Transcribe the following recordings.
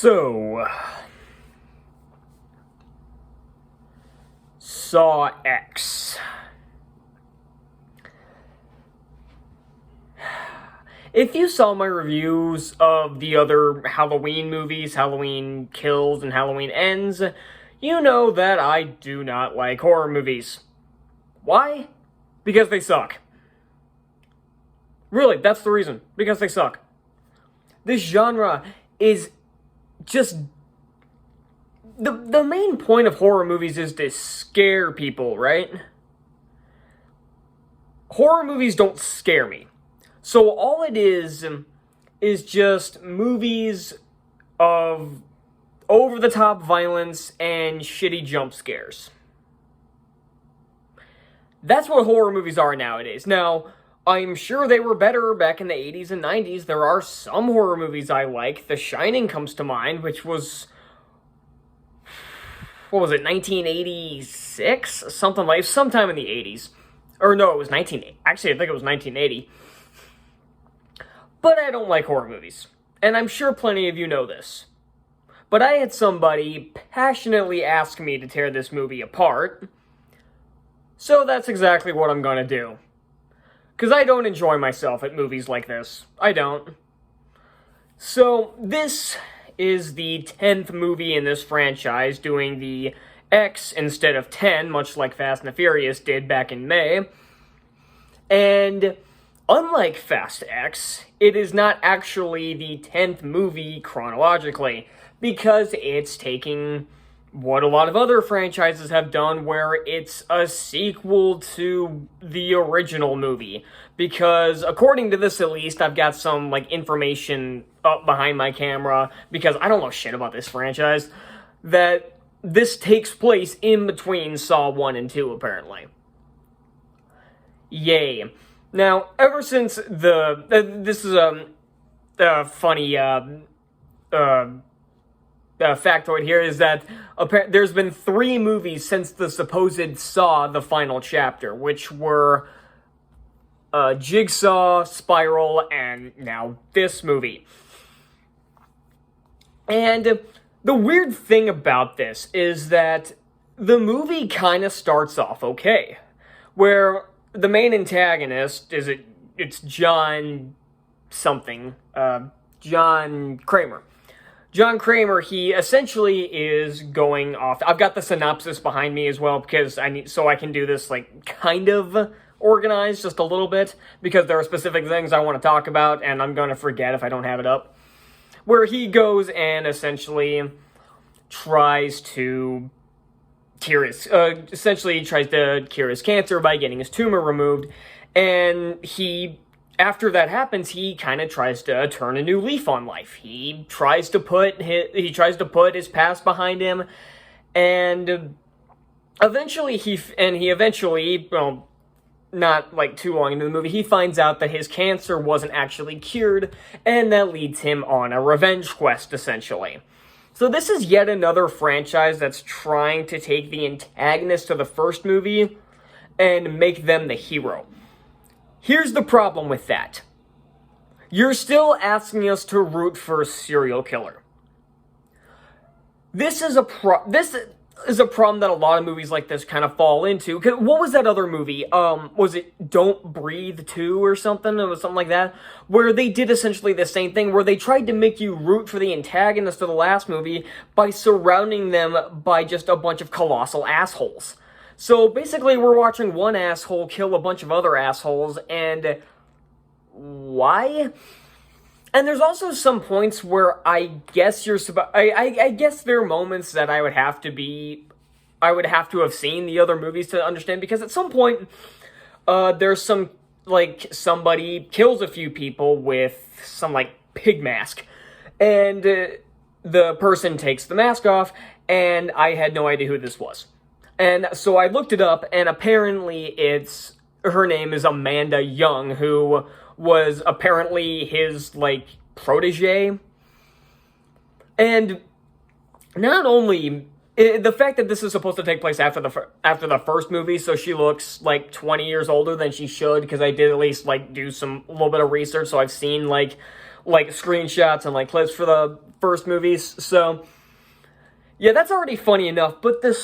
So, Saw X. If you saw my reviews of the other Halloween movies, Halloween Kills and Halloween Ends, you know that I do not like horror movies. Why? Because they suck. Really, that's the reason. Because they suck. This genre is just... The main point of horror movies is to scare people, right? Horror movies don't scare me. So all it is just movies of over-the-top violence and shitty jump scares. That's what horror movies are nowadays. Now, I'm sure they were better back in the 80s and 90s. There are some horror movies I like. The Shining comes to mind, which was... what was it, 1986? Something like... sometime in the 80s. Or no, it was 19... actually, I think it was 1980. But I don't like horror movies. And I'm sure plenty of you know this. But I had somebody passionately ask me to tear this movie apart. So that's exactly what I'm gonna do. Because I don't enjoy myself at movies like this. I don't. So, this is the 10th movie in this franchise, doing the X instead of 10, much like Fast and the Furious did back in May. And unlike Fast X, it is not actually the 10th movie chronologically, because it's taking what a lot of other franchises have done, where it's a sequel to the original movie. Because, according to this at least, I've got some, information up behind my camera, because I don't know shit about this franchise, that this takes place in between Saw 1 and 2, apparently. Yay. Now, ever since this is a funny, factoid here, is that there's been 3 movies since the supposed Saw, the final chapter, which were Jigsaw, Spiral, and now this movie. And the weird thing about this is that the movie kind of starts off okay, where the main antagonist it's John something, John Kramer. John Kramer, he essentially is going off... I've got the synopsis behind me as well, because I can do this, kind of organized just a little bit, because there are specific things I want to talk about, and I'm going to forget if I don't have it up. Where he goes and essentially tries to cure his cancer by getting his tumor removed, and after that happens, he kind of tries to turn a new leaf on life. He tries to put his past behind him, and eventually well, not too long into the movie, he finds out that his cancer wasn't actually cured, and that leads him on a revenge quest, essentially. So this is yet another franchise that's trying to take the antagonist of the first movie and make them the hero. Here's the problem with that. You're still asking us to root for a serial killer. This is a problem that a lot of movies like this kind of fall into. What was that other movie? Was it Don't Breathe 2 or something? It was something like that. Where they did essentially the same thing, where they tried to make you root for the antagonist of the last movie by surrounding them by just a bunch of colossal assholes. So basically, we're watching one asshole kill a bunch of other assholes, and why? And there's also some points where I guess I guess there are moments that I would have to have seen the other movies to understand, because at some point, there's some, somebody kills a few people with some, pig mask, and the person takes the mask off, and I had no idea who this was. And so I looked it up, and apparently her name is Amanda Young, who was apparently his, protege. And not only... the fact that this is supposed to take place after the first movie, so she looks, 20 years older than she should, because I did at least, do a little bit of research, so I've seen, like screenshots and like clips for the first movies. So yeah, that's already funny enough. But the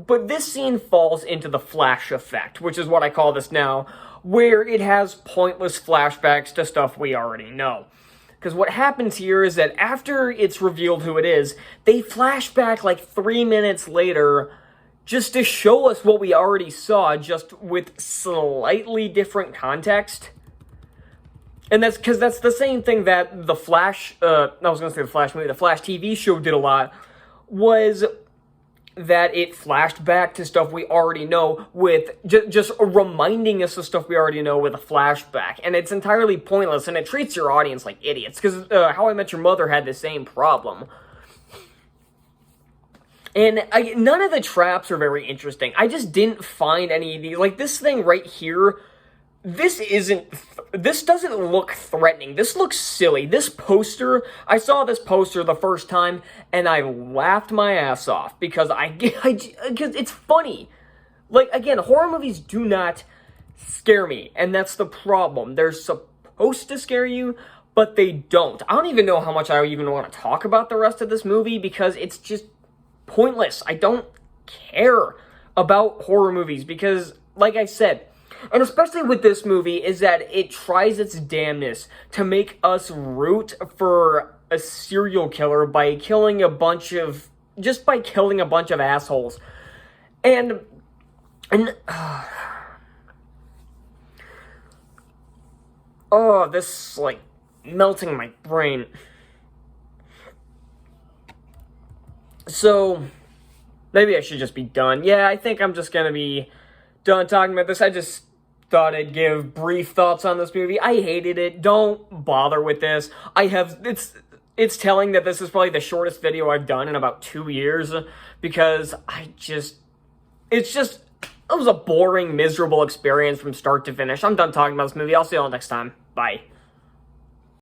but this scene falls into the flash effect, which is what I call this now, where it has pointless flashbacks to stuff we already know. Because what happens here is that after it's revealed who it is, they flash back like 3 minutes later just to show us what we already saw, just with slightly different context. And that's because that's the same thing that the Flash, I was going to say the Flash movie, the Flash TV show did a lot, was that it flashed back to stuff we already know with just reminding us of stuff we already know with a flashback. And it's entirely pointless, and it treats your audience like idiots, because How I Met Your Mother had the same problem. And none of the traps are very interesting. I just didn't find any of these. Like, this thing right here, this doesn't look threatening. This looks silly. This poster, I saw this poster the first time, and I laughed my ass off, because because it's funny. Like, again, horror movies do not scare me, and that's the problem. They're supposed to scare you, but they don't. I don't even know how much I even want to talk about the rest of this movie, because it's just pointless. I don't care about horror movies, because, like I said, and especially with this movie, is that it tries its damnness to make us root for a serial killer by killing a bunch of assholes. And oh, this, like, melting my brain. So, maybe I should just be done. Yeah, I think I'm just gonna be done talking about this. I just thought I'd give brief thoughts on this movie. I hated it. Don't bother with this. It's telling that this is probably the shortest video I've done in about 2 years, because it was a boring, miserable experience from start to finish. I'm done talking about this movie. I'll see you all next time. Bye.